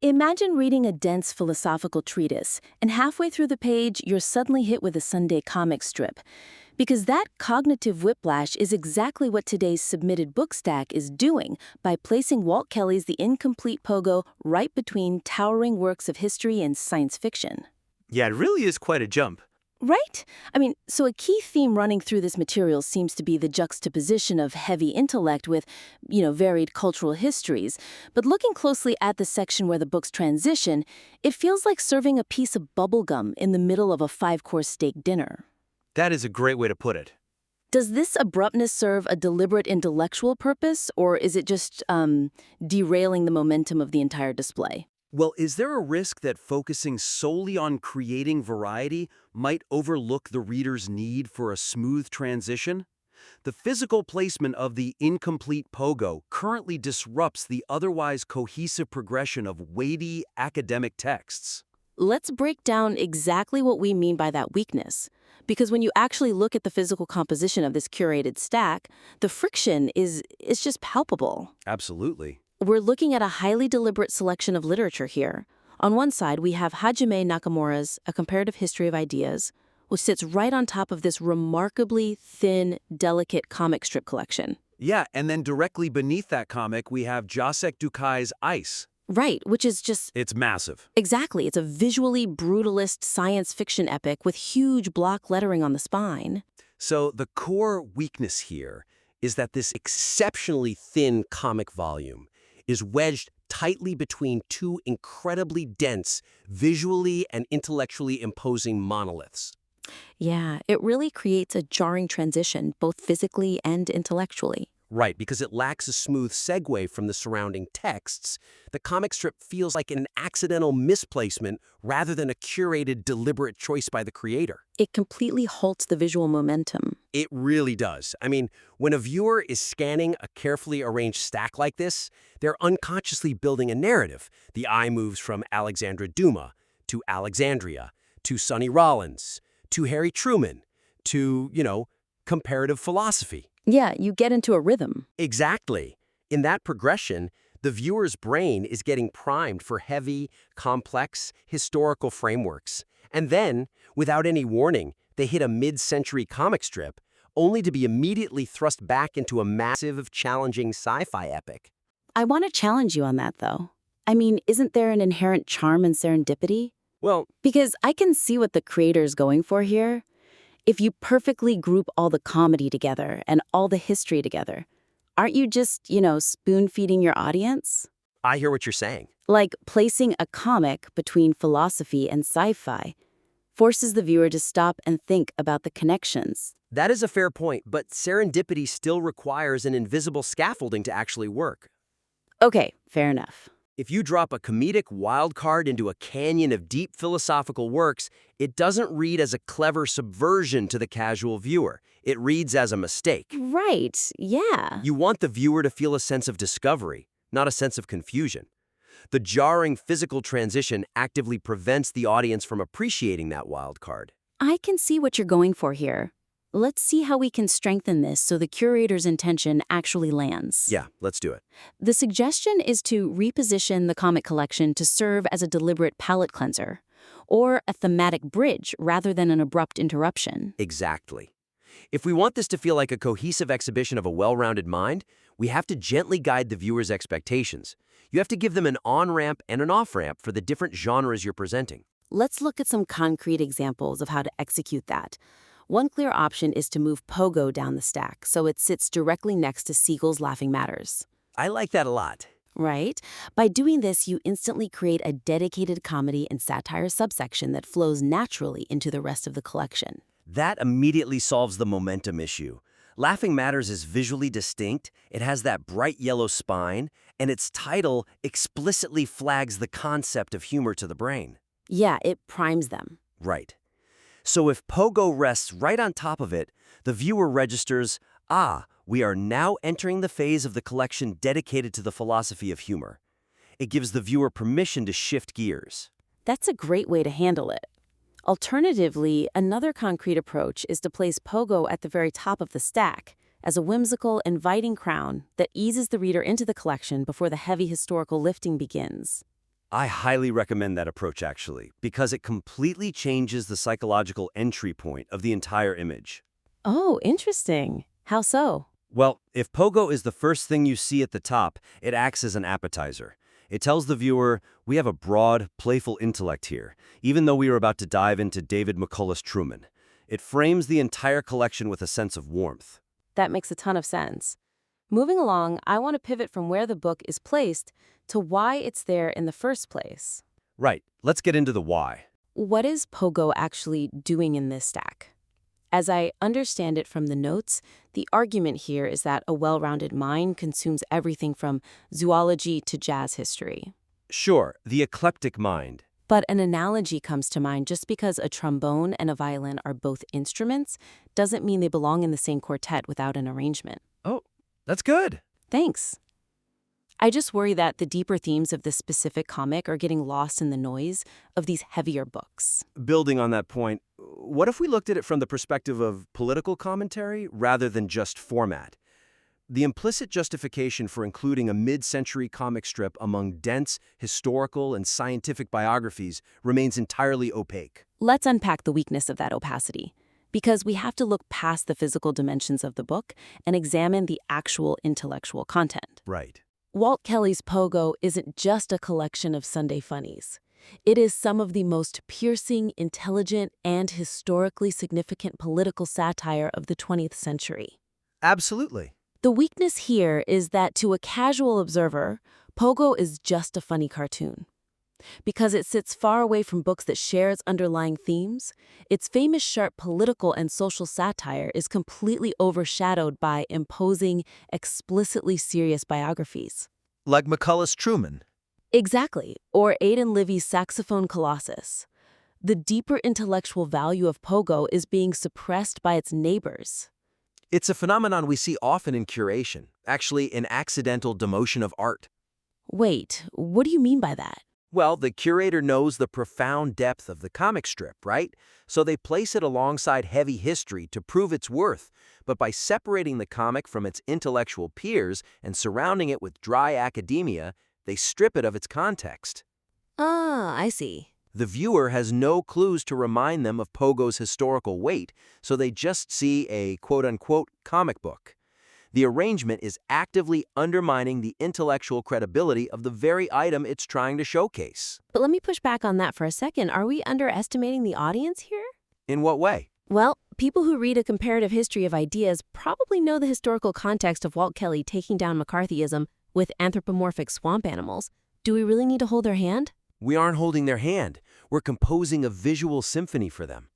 Imagine reading a dense philosophical treatise, and halfway through the page, you're suddenly hit with a Sunday comic strip. Because that cognitive whiplash is exactly what today's submitted book stack is doing by placing Walt Kelly's The Incomplete Pogo right between towering works of history and science fiction. Yeah, it really is quite a jump. Right? So a key theme running through this material seems to be the juxtaposition of heavy intellect with, varied cultural histories. But looking closely at the section where the books transition, it feels like serving a piece of bubblegum in the middle of a five-course steak dinner. That is a great way to put it. Does this abruptness serve a deliberate intellectual purpose, or is it just, derailing the momentum of the entire display? Well, is there a risk that focusing solely on creating variety might overlook the reader's need for a smooth transition? The physical placement of the incomplete pogo currently disrupts the otherwise cohesive progression of weighty academic texts. Let's break down exactly what we mean by that weakness. Because when you actually look at the physical composition of this curated stack, the friction is just palpable. Absolutely. We're looking at a highly deliberate selection of literature here. On one side, we have Hajime Nakamura's A Comparative History of Ideas, which sits right on top of this remarkably thin, delicate comic strip collection. Yeah, and then directly beneath that comic, we have Jacek Dukai's Ice. Right, which is just... It's massive. Exactly. It's a visually brutalist science fiction epic with huge block lettering on the spine. So the core weakness here is that this exceptionally thin comic volume is wedged tightly between two incredibly dense, visually and intellectually imposing monoliths. Yeah, it really creates a jarring transition, both physically and intellectually. Right, because it lacks a smooth segue from the surrounding texts, the comic strip feels like an accidental misplacement rather than a curated, deliberate choice by the creator. It completely halts the visual momentum. It really does. When a viewer is scanning a carefully arranged stack like this, they're unconsciously building a narrative. The eye moves from Alexandra Dumas to Alexandria, to Sonny Rollins, to Harry Truman, to, comparative philosophy. Yeah, you get into a rhythm. Exactly. In that progression, the viewer's brain is getting primed for heavy, complex, historical frameworks. And then, without any warning, they hit a mid-century comic strip, only to be immediately thrust back into a massive, challenging sci-fi epic. I want to challenge you on that, though. Isn't there an inherent charm in serendipity? Well, Because I can see what the creator's going for here. If you perfectly group all the comedy together and all the history together, aren't you just, spoon-feeding your audience? I hear what you're saying. Like placing a comic between philosophy and sci-fi forces the viewer to stop and think about the connections. That is a fair point, but serendipity still requires an invisible scaffolding to actually work. Okay, fair enough. If you drop a comedic wild card into a canyon of deep philosophical works, it doesn't read as a clever subversion to the casual viewer. It reads as a mistake. Right, yeah. You want the viewer to feel a sense of discovery, not a sense of confusion. The jarring physical transition actively prevents the audience from appreciating that wild card. I can see what you're going for here. Let's see how we can strengthen this so the curator's intention actually lands. Yeah, let's do it. The suggestion is to reposition the comic collection to serve as a deliberate palate cleanser, or a thematic bridge rather than an abrupt interruption. Exactly. If we want this to feel like a cohesive exhibition of a well-rounded mind, we have to gently guide the viewer's expectations. You have to give them an on-ramp and an off-ramp for the different genres you're presenting. Let's look at some concrete examples of how to execute that. One clear option is to move Pogo down the stack so it sits directly next to Siegel's Laughing Matters. I like that a lot. Right? By doing this, you instantly create a dedicated comedy and satire subsection that flows naturally into the rest of the collection. That immediately solves the momentum issue. Laughing Matters is visually distinct, it has that bright yellow spine, and its title explicitly flags the concept of humor to the brain. Yeah, it primes them. Right. So if Pogo rests right on top of it, the viewer registers, we are now entering the phase of the collection dedicated to the philosophy of humor. It gives the viewer permission to shift gears. That's a great way to handle it. Alternatively, another concrete approach is to place Pogo at the very top of the stack as a whimsical, inviting crown that eases the reader into the collection before the heavy historical lifting begins. I highly recommend that approach, actually, because it completely changes the psychological entry point of the entire image. Oh, interesting. How so? Well, if Pogo is the first thing you see at the top, it acts as an appetizer. It tells the viewer, we have a broad, playful intellect here, even though we are about to dive into David McCullough's Truman. It frames the entire collection with a sense of warmth. That makes a ton of sense. Moving along, I want to pivot from where the book is placed to why it's there in the first place. Right, let's get into the why. What is Pogo actually doing in this stack? As I understand it from the notes, the argument here is that a well-rounded mind consumes everything from zoology to jazz history. Sure, the eclectic mind. But an analogy comes to mind: just because a trombone and a violin are both instruments doesn't mean they belong in the same quartet without an arrangement. Oh, that's good. Thanks. I just worry that the deeper themes of this specific comic are getting lost in the noise of these heavier books. Building on that point, what if we looked at it from the perspective of political commentary rather than just format? The implicit justification for including a mid-century comic strip among dense, historical, and scientific biographies remains entirely opaque. Let's unpack the weakness of that opacity, because we have to look past the physical dimensions of the book and examine the actual intellectual content. Right. Walt Kelly's Pogo isn't just a collection of Sunday funnies. It is some of the most piercing, intelligent, and historically significant political satire of the 20th century. Absolutely. The weakness here is that to a casual observer, Pogo is just a funny cartoon. Because it sits far away from books that share its underlying themes, its famous sharp political and social satire is completely overshadowed by imposing, explicitly serious biographies. Like McCullough's Truman. Exactly, or Aidan Livy's Saxophone Colossus. The deeper intellectual value of Pogo is being suppressed by its neighbors. It's a phenomenon we see often in curation, actually an accidental demotion of art. Wait, what do you mean by that? Well, the curator knows the profound depth of the comic strip, right? So they place it alongside heavy history to prove its worth, but by separating the comic from its intellectual peers and surrounding it with dry academia, they strip it of its context. Ah, I see. The viewer has no clues to remind them of Pogo's historical weight, so they just see a quote-unquote comic book. The arrangement is actively undermining the intellectual credibility of the very item it's trying to showcase. But let me push back on that for a second. Are we underestimating the audience here? In what way? Well, people who read a comparative history of ideas probably know the historical context of Walt Kelly taking down McCarthyism with anthropomorphic swamp animals. Do we really need to hold their hand? We aren't holding their hand. We're composing a visual symphony for them.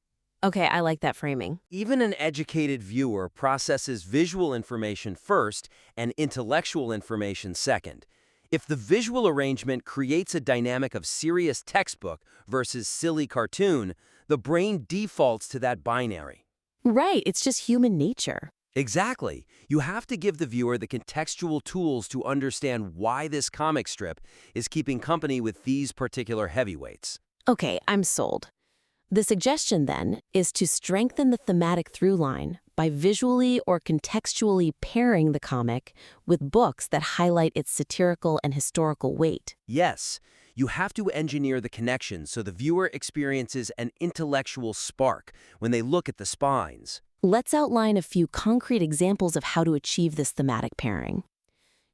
Okay, I like that framing. Even an educated viewer processes visual information first and intellectual information second. If the visual arrangement creates a dynamic of serious textbook versus silly cartoon, the brain defaults to that binary. Right, it's just human nature. Exactly. You have to give the viewer the contextual tools to understand why this comic strip is keeping company with these particular heavyweights. Okay, I'm sold. The suggestion, then, is to strengthen the thematic through line by visually or contextually pairing the comic with books that highlight its satirical and historical weight. Yes, you have to engineer the connection so the viewer experiences an intellectual spark when they look at the spines. Let's outline a few concrete examples of how to achieve this thematic pairing.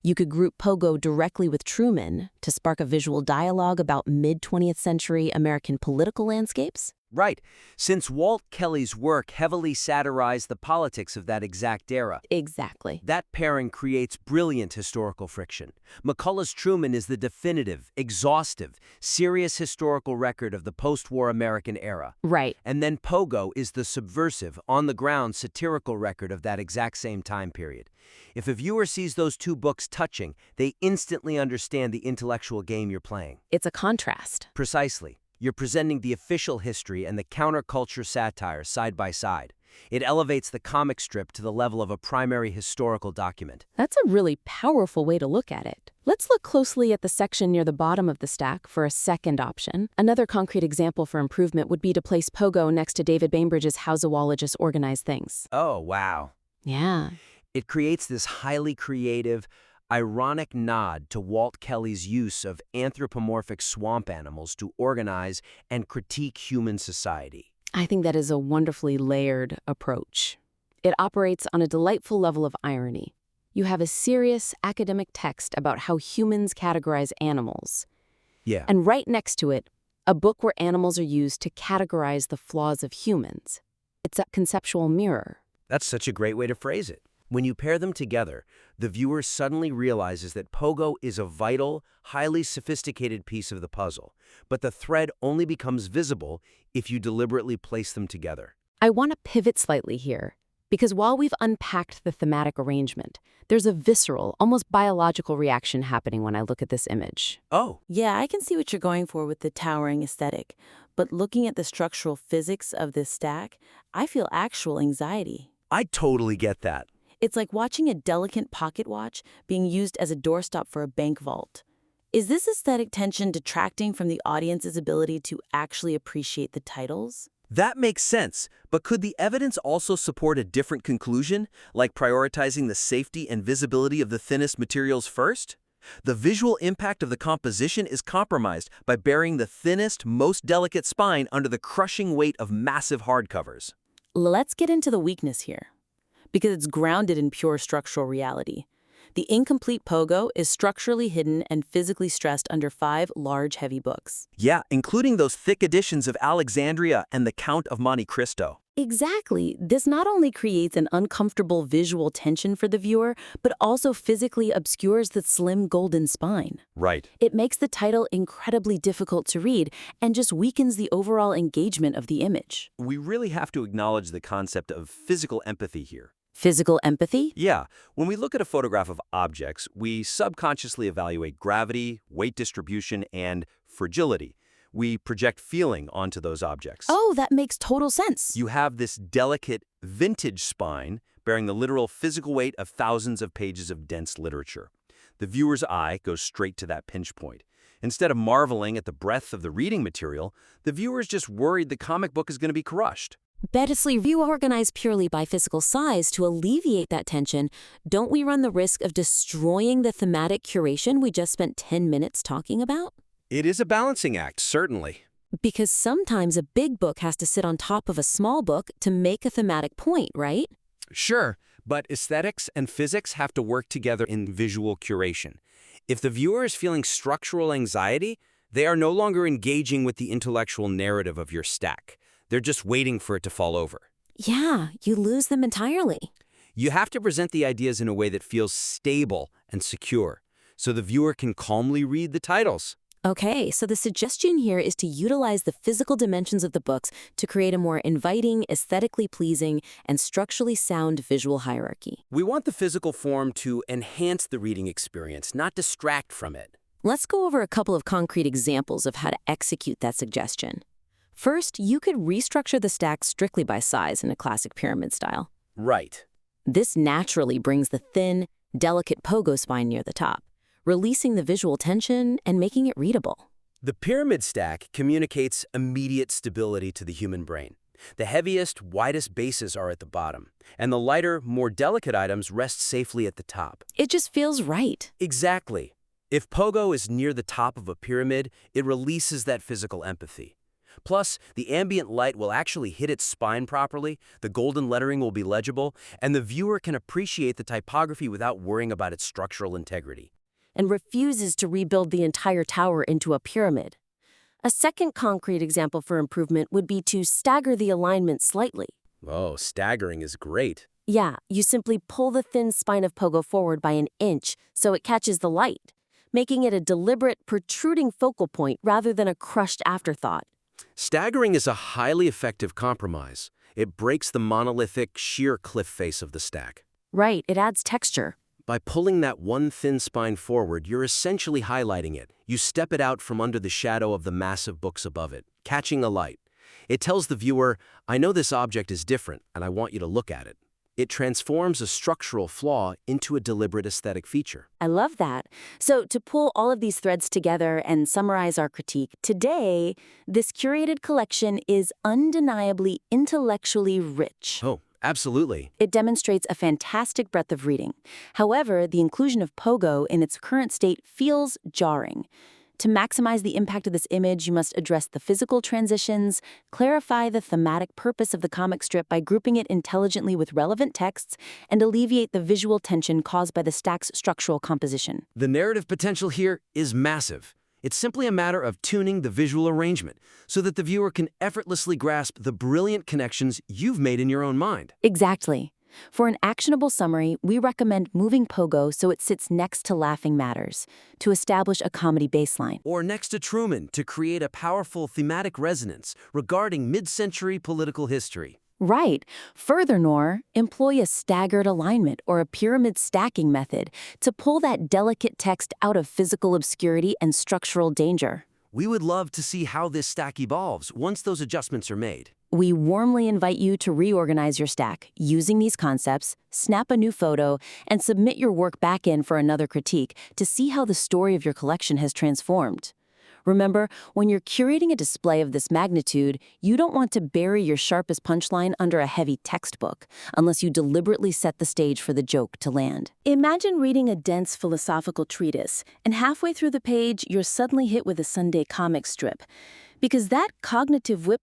You could group Pogo directly with Truman to spark a visual dialogue about mid-20th century American political landscapes. Right, since Walt Kelly's work heavily satirized the politics of that exact era. Exactly. That pairing creates brilliant historical friction. McCullough's Truman is the definitive, exhaustive, serious historical record of the post-war American era. Right. And then Pogo is the subversive, on-the-ground satirical record of that exact same time period. If a viewer sees those two books touching, they instantly understand the intellectual game you're playing. It's a contrast. Precisely. You're presenting the official history and the counterculture satire side by side. It elevates the comic strip to the level of a primary historical document. That's a really powerful way to look at it. Let's look closely at the section near the bottom of the stack for a second option. Another concrete example for improvement would be to place Pogo next to David Bainbridge's How Zoologists Organize Things. Oh, wow. Yeah. It creates this highly creative, ironic nod to Walt Kelly's use of anthropomorphic swamp animals to organize and critique human society. I think that is a wonderfully layered approach. It operates on a delightful level of irony. You have a serious academic text about how humans categorize animals. Yeah. And right next to it, a book where animals are used to categorize the flaws of humans. It's a conceptual mirror. That's such a great way to phrase it. When you pair them together, the viewer suddenly realizes that Pogo is a vital, highly sophisticated piece of the puzzle, but the thread only becomes visible if you deliberately place them together. I want to pivot slightly here, because while we've unpacked the thematic arrangement, there's a visceral, almost biological reaction happening when I look at this image. Oh, Yeah, I can see what you're going for with the towering aesthetic, but looking at the structural physics of this stack, I feel actual anxiety. I totally get that. It's like watching a delicate pocket watch being used as a doorstop for a bank vault. Is this aesthetic tension detracting from the audience's ability to actually appreciate the titles? That makes sense, but could the evidence also support a different conclusion, like prioritizing the safety and visibility of the thinnest materials first? The visual impact of the composition is compromised by burying the thinnest, most delicate spine under the crushing weight of massive hardcovers. Let's get into the weakness here, because it's grounded in pure structural reality. The incomplete Pogo is structurally hidden and physically stressed under 5 large, heavy books. Yeah, including those thick editions of Alexandria and the Count of Monte Cristo. Exactly. This not only creates an uncomfortable visual tension for the viewer, but also physically obscures the slim golden spine. Right. It makes the title incredibly difficult to read and just weakens the overall engagement of the image. We really have to acknowledge the concept of physical empathy here. Physical empathy? Yeah, when we look at a photograph of objects, we subconsciously evaluate gravity, weight distribution, and fragility. We project feeling onto those objects. Oh, that makes total sense. You have this delicate, vintage spine bearing the literal physical weight of thousands of pages of dense literature. The viewer's eye goes straight to that pinch point. Instead of marveling at the breadth of the reading material, the viewer is just worried the comic book is going to be crushed. Bettesly, if you organize purely by physical size to alleviate that tension, don't we run the risk of destroying the thematic curation we just spent 10 minutes talking about? It is a balancing act, certainly. Because sometimes a big book has to sit on top of a small book to make a thematic point, right? Sure, but aesthetics and physics have to work together in visual curation. If the viewer is feeling structural anxiety, they are no longer engaging with the intellectual narrative of your stack. They're just waiting for it to fall over. Yeah, you lose them entirely. You have to present the ideas in a way that feels stable and secure, so the viewer can calmly read the titles. Okay, so the suggestion here is to utilize the physical dimensions of the books to create a more inviting, aesthetically pleasing, and structurally sound visual hierarchy. We want the physical form to enhance the reading experience, not distract from it. Let's go over a couple of concrete examples of how to execute that suggestion. First, you could restructure the stack strictly by size in a classic pyramid style. Right. This naturally brings the thin, delicate pogo spine near the top, releasing the visual tension and making it readable. The pyramid stack communicates immediate stability to the human brain. The heaviest, widest bases are at the bottom, and the lighter, more delicate items rest safely at the top. It just feels right. Exactly. If Pogo is near the top of a pyramid, it releases that physical empathy. Plus, the ambient light will actually hit its spine properly, the golden lettering will be legible, and the viewer can appreciate the typography without worrying about its structural integrity. And refuses to rebuild the entire tower into a pyramid. A second concrete example for improvement would be to stagger the alignment slightly. Oh, staggering is great. Yeah, you simply pull the thin spine of Pogo forward by an inch so it catches the light, making it a deliberate, protruding focal point rather than a crushed afterthought. Staggering is a highly effective compromise. It breaks the monolithic, sheer cliff face of the stack. Right, it adds texture. By pulling that one thin spine forward, you're essentially highlighting it. You step it out from under the shadow of the massive books above it, catching a light. It tells the viewer, I know this object is different, and I want you to look at it. It transforms a structural flaw into a deliberate aesthetic feature. I love that. So to pull all of these threads together and summarize our critique, today, this curated collection is undeniably intellectually rich. Oh, Absolutely. It demonstrates a fantastic breadth of reading. However, the inclusion of Pogo in its current state feels jarring. To maximize the impact of this image, you must address the physical transitions, clarify the thematic purpose of the comic strip by grouping it intelligently with relevant texts, and alleviate the visual tension caused by the stack's structural composition. The narrative potential here is massive. It's simply a matter of tuning the visual arrangement so that the viewer can effortlessly grasp the brilliant connections you've made in your own mind. Exactly. For an actionable summary, we recommend moving Pogo so it sits next to Laughing Matters to establish a comedy baseline. Or next to Truman to create a powerful thematic resonance regarding mid-century political history. Right. Furthermore, employ a staggered alignment or a pyramid stacking method to pull that delicate text out of physical obscurity and structural danger. We would love to see how this stack evolves once those adjustments are made. We warmly invite you to reorganize your stack using these concepts, snap a new photo, and submit your work back in for another critique to see how the story of your collection has transformed. Remember, when you're curating a display of this magnitude, you don't want to bury your sharpest punchline under a heavy textbook, unless you deliberately set the stage for the joke to land. Imagine reading a dense philosophical treatise, and halfway through the page, you're suddenly hit with a Sunday comic strip. Because that cognitive whiplash